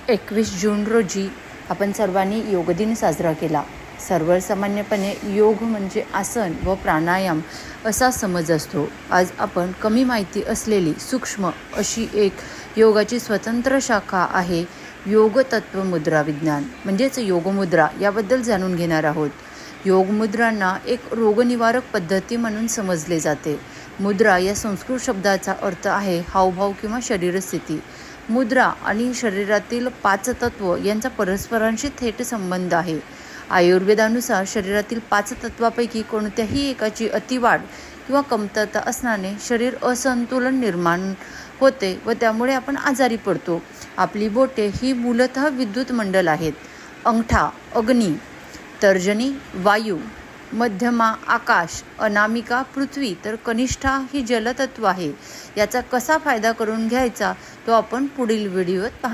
21 जून रोजी आपण सर्वांनी योग दिन साजरा केला. सर्वसामान्यपणे योग म्हणजे आसन व प्राणायाम असा समज असतो. आज आपण कमी माहिती असलेली सूक्ष्म अशी एक योगाची स्वतंत्र शाखा आहे योग तत्व मुद्रा विज्ञान म्हणजेच योगमुद्रा याबद्दल जाणून घेणार आहोत. योगमुद्रांना एक रोगनिवारक पद्धती म्हणून समजले जाते. मुद्रा या संस्कृत शब्दाचा अर्थ आहे हावभाव किंवा शरीरस्थिती. मुद्रा आणि शरीरातील 5 तत्व यांचा परस्परांशी थेट संबंध आहे. आयुर्वेदानुसार शरीरातील 5 तत्वापैकी कोणत्याही एकाची अतिवाढ किंवा कमतरता असण्याने शरीर असंतुलन निर्माण होते व त्यामुळे आपण आजारी पडतो. आपली बोटे ही मूलतः विद्युत मंडल आहेत. अंगठा अग्नी, तर्जनी वायू, मध्यमा आकाश, अनामिका पृथ्वी तर कनिष्ठा ही जलतत्व आहे. याचा कसा फायदा करून घ्यायचा तो आपण पुढील व्हिडिओत